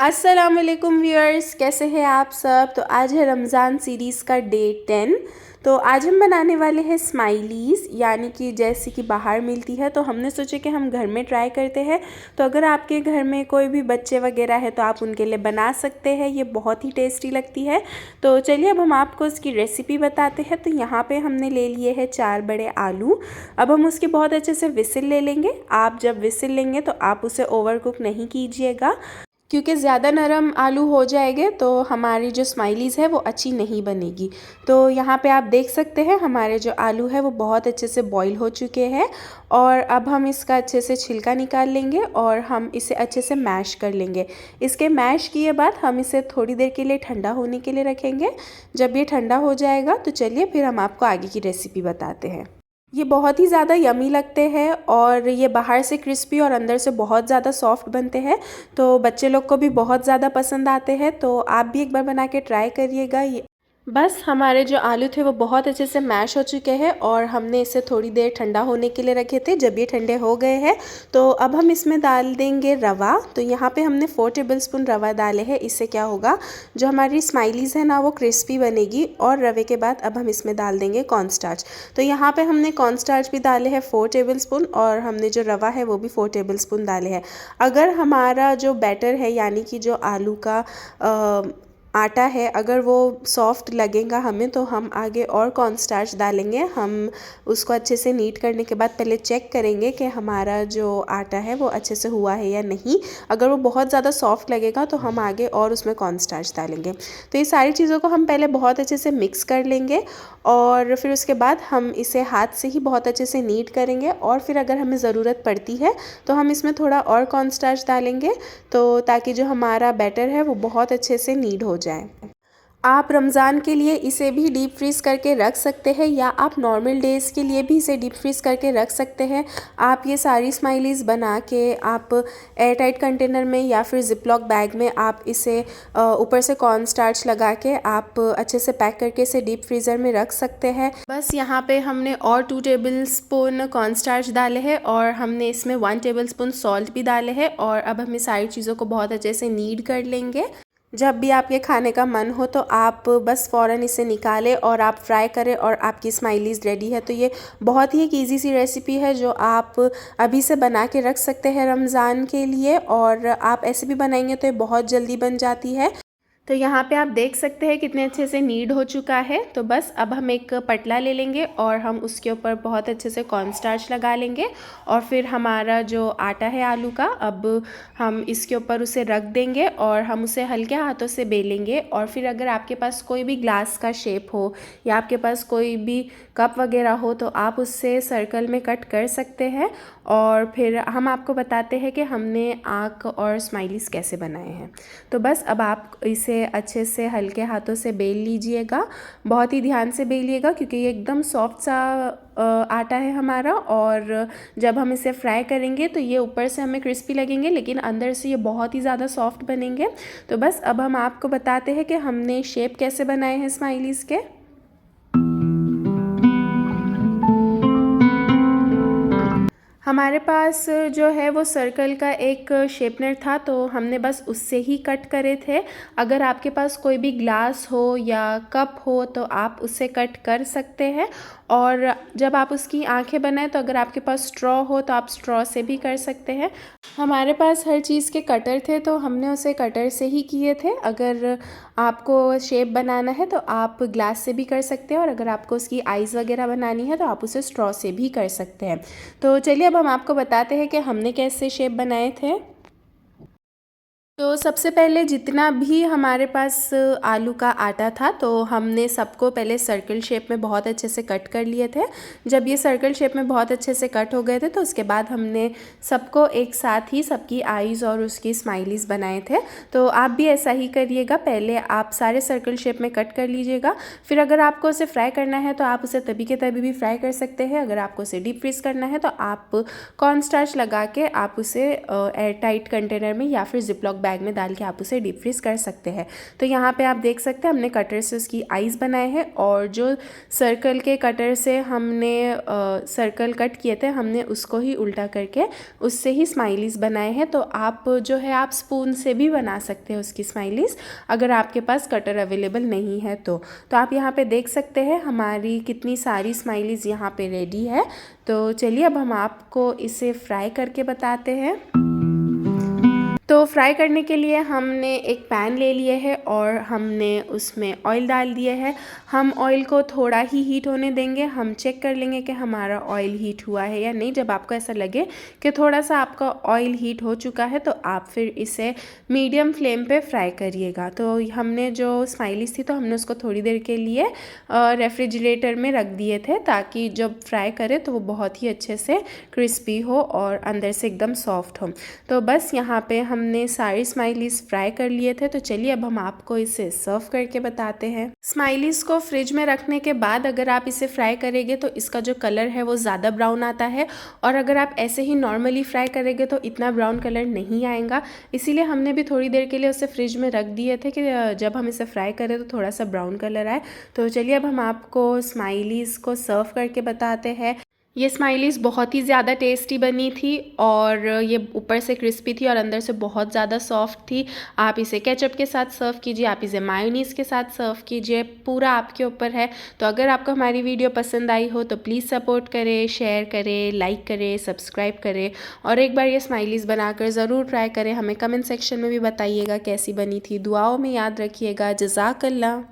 अस्सलाम वालेकुम व्यूअर्स, कैसे हैं आप सब। तो आज है रमज़ान सीरीज़ का डे 10। तो आज हम बनाने वाले हैं स्माइलीज़, यानी कि जैसी कि बाहर मिलती है तो हमने सोचा कि हम घर में ट्राई करते हैं। तो अगर आपके घर में कोई भी बच्चे वगैरह है तो आप उनके लिए बना सकते हैं। ये बहुत ही टेस्टी लगती है। तो चलिए अब हम आपको इसकी रेसिपी बताते हैं। तो यहाँ पे हमने ले लिए हैं 4 बड़े आलू। अब हम उसकी बहुत अच्छे से विसिल ले लेंगे। आप जब विसिल लेंगे तो आप उसे ओवर कुक नहीं कीजिएगा, क्योंकि ज़्यादा नरम आलू हो जाएंगे तो हमारी जो स्माइलीज़ है वो अच्छी नहीं बनेगी। तो यहाँ पे आप देख सकते हैं हमारे जो आलू है वो बहुत अच्छे से बॉईल हो चुके हैं। और अब हम इसका अच्छे से छिलका निकाल लेंगे और हम इसे अच्छे से मैश कर लेंगे। इसके मैश किए बाद हम इसे थोड़ी देर के लिए ठंडा होने के लिए रखेंगे। जब ये ठंडा हो जाएगा तो चलिए फिर हम आपको आगे की रेसिपी बताते हैं। ये बहुत ही ज़्यादा यमी लगते हैं और ये बाहर से क्रिस्पी और अंदर से बहुत ज़्यादा सॉफ्ट बनते हैं। तो बच्चे लोग को भी बहुत ज़्यादा पसंद आते हैं। तो आप भी एक बार बना के ट्राई करिएगा। बस हमारे जो आलू थे वो बहुत अच्छे से मैश हो चुके हैं और हमने इसे थोड़ी देर ठंडा होने के लिए रखे थे। जब ये ठंडे हो गए हैं तो अब हम इसमें डाल देंगे रवा। तो यहाँ पे हमने 4 टेबलस्पून रवा डाले हैं। इससे क्या होगा, जो हमारी स्माइलीज़ है ना वो क्रिस्पी बनेगी। और रवे के बाद अब हम इसमें डाल देंगे कॉर्नस्टार्च। तो यहाँ पे हमने कॉर्नस्टार्च भी डाले हैं 4 टेबलस्पून और हमने जो रवा है वो भी 4 टेबलस्पून डाले हैं। अगर हमारा जो बैटर है यानी कि जो आलू का आटा है, अगर वो सॉफ्ट लगेगा हमें तो हम आगे और कॉर्नस्टार्च डालेंगे। हम उसको अच्छे से नीट करने के बाद पहले चेक करेंगे कि हमारा जो आटा है वो अच्छे से हुआ है या नहीं। अगर वो बहुत ज़्यादा सॉफ्ट लगेगा तो हम आगे और उसमें कॉर्नस्टार्च डालेंगे। तो ये सारी चीज़ों को हम पहले बहुत अच्छे से मिक्स कर लेंगे और फिर उसके बाद हम इसे हाथ से ही बहुत अच्छे से नीट करेंगे। और फिर अगर हमें ज़रूरत पड़ती है तो हम इसमें थोड़ा और कॉर्नस्टार्च डालेंगे, तो ताकि जो हमारा बैटर है वो बहुत अच्छे से नीड हो जाए। आप रमज़ान के लिए इसे भी डीप फ्रीज़ करके रख सकते हैं या आप नॉर्मल डेज़ के लिए भी इसे डीप फ्रीज़ करके रख सकते हैं। आप ये सारी स्माइलीज़ बना के आप एयर टाइट कंटेनर में या फिर जिपलॉक बैग में आप इसे ऊपर से कॉर्न स्टार्च लगा के आप अच्छे से पैक करके इसे डीप फ्रीज़र में रख सकते हैं। बस यहाँ पे हमने और 2 टेबलस्पून कॉर्न स्टार्च डाले हैं और हमने इसमें 1 टेबलस्पून सॉल्ट भी डाले हैं। और अब हम इस सारी चीज़ों को बहुत अच्छे से नीड कर लेंगे। जब भी आपके खाने का मन हो तो आप बस फ़ौरन इसे निकालें और आप फ्राई करें और आपकी स्माइलीज़ रेडी है। तो ये बहुत ही एक ईजी सी रेसिपी है जो आप अभी से बना के रख सकते हैं रमज़ान के लिए। और आप ऐसे भी बनाएंगे तो ये बहुत जल्दी बन जाती है। तो यहाँ पे आप देख सकते हैं कितने अच्छे से नीड हो चुका है। तो बस अब हम एक पटला ले लेंगे और हम उसके ऊपर बहुत अच्छे से कॉर्नस्टार्च लगा लेंगे। और फिर हमारा जो आटा है आलू का, अब हम इसके ऊपर उसे रख देंगे और हम उसे हल्के हाथों से बेलेंगे। और फिर अगर आपके पास कोई भी ग्लास का शेप हो या आपके पास कोई भी कप वगैरह हो तो आप उससे सर्कल में कट कर सकते हैं। और फिर हम आपको बताते हैं कि हमने आँख और स्माइलीज़ कैसे बनाए हैं। तो बस अब आप इसे अच्छे से हल्के हाथों से बेल लीजिएगा। बहुत ही ध्यान से बेलिएगा क्योंकि ये एकदम सॉफ्ट सा आटा है हमारा। और जब हम इसे फ्राई करेंगे तो ये ऊपर से हमें क्रिस्पी लगेंगे लेकिन अंदर से ये बहुत ही ज़्यादा सॉफ्ट बनेंगे। तो बस अब हम आपको बताते हैं कि हमने शेप कैसे बनाए हैं स्माइलीज़ के। हमारे पास जो है वो सर्कल का एक शेपनर था तो हमने बस उससे ही कट करे थे। अगर आपके पास कोई भी ग्लास हो या कप हो तो आप उससे कट कर सकते हैं। और जब आप उसकी आंखें बनाएं तो अगर आपके पास स्ट्रॉ हो तो आप स्ट्रॉ से भी कर सकते हैं। हमारे पास हर चीज़ के कटर थे तो हमने उसे कटर से ही किए थे। अगर आपको शेप बनाना है तो आप ग्लास से भी कर सकते हैं और अगर आपको उसकी आइज़ वगैरह बनानी है तो आप उसे स्ट्रॉ से भी कर सकते हैं। तो चलिए अब हम आपको बताते हैं कि हमने कैसे शेप बनाए थे। तो सबसे पहले जितना भी हमारे पास आलू का आटा था तो हमने सबको पहले सर्कल शेप में बहुत अच्छे से कट कर लिए थे। जब ये सर्कल शेप में बहुत अच्छे से कट हो गए थे तो उसके बाद हमने सबको एक साथ ही सबकी आईज़ और उसकी स्माइलीज़ बनाए थे। तो आप भी ऐसा ही करिएगा, पहले आप सारे सर्कल शेप में कट कर लीजिएगा। फिर अगर आपको उसे फ्राई करना है तो आप उसे तभी के तभी भी फ्राई कर सकते हैं। अगर आपको उसे डीप फ्रीज़ करना है तो आप कॉर्न स्टार्च लगा के आप उसे एयर टाइट कंटेनर में या फिर जिपलॉक बैग में डाल के आप उसे डीप फ्रीज़ कर सकते हैं। तो यहाँ पे आप देख सकते हैं हमने कटर से उसकी आइज़ बनाए हैं और जो सर्कल के कटर से हमने सर्कल कट किए थे हमने उसको ही उल्टा करके उससे ही स्माइलीज़ बनाए हैं। तो आप जो है आप स्पून से भी बना सकते हैं उसकी स्माइलीज़, अगर आपके पास कटर अवेलेबल नहीं है तो आप यहाँ पे देख सकते हैं हमारी कितनी सारी स्माइलीज़ यहाँ पे रेडी है। तो चलिए अब हम आपको इसे फ्राई करके बताते हैं। तो फ्राई करने के लिए हमने एक पैन ले लिए है और हमने उसमें ऑयल डाल दिए है। हम ऑयल को थोड़ा ही हीट होने देंगे। हम चेक कर लेंगे कि हमारा ऑयल हीट हुआ है या नहीं। जब आपको ऐसा लगे कि थोड़ा सा आपका ऑयल हीट हो चुका है तो आप फिर इसे मीडियम फ्लेम पे फ्राई करिएगा। तो हमने जो स्माइलीज़ थी तो हमने उसको थोड़ी देर के लिए रेफ्रिजरेटर में रख दिए थे ताकि जब फ्राई करें तो वो बहुत ही अच्छे से क्रिस्पी हो और अंदर से एकदम सॉफ्ट हो। तो बस यहाँ पे हमने सारी स्माइलीज़ फ्राई कर लिए थे। तो चलिए अब हम आपको इसे सर्व करके बताते हैं। स्माइलीज़ को फ्रिज में रखने के बाद अगर आप इसे फ्राई करेंगे तो इसका जो कलर है वो ज़्यादा ब्राउन आता है और अगर आप ऐसे ही नॉर्मली फ्राई करेंगे तो इतना ब्राउन कलर नहीं आएगा। इसीलिए हमने भी थोड़ी देर के लिए उसे फ्रिज में रख दिए थे कि जब हम इसे फ्राई करें तो थोड़ा सा ब्राउन कलर आए। तो चलिए अब हम आपको स्माइलीज़ को सर्व करके बताते हैं। ये स्माइलीज़ बहुत ही ज़्यादा टेस्टी बनी थी और ये ऊपर से क्रिस्पी थी और अंदर से बहुत ज़्यादा सॉफ्ट थी। आप इसे केचप के साथ सर्व कीजिए, आप इसे मायोनीज़ के साथ सर्व कीजिए, पूरा आपके ऊपर है। तो अगर आपको हमारी वीडियो पसंद आई हो तो प्लीज़ सपोर्ट करें, शेयर करें, लाइक करें, सब्सक्राइब करें और एक बार ये स्माइलीज़ बनाकर ज़रूर ट्राई करें। हमें कमेंट सेक्शन में भी बताइएगा कैसी बनी थी। दुआओं में याद रखिएगा। जज़ाकल्लाह।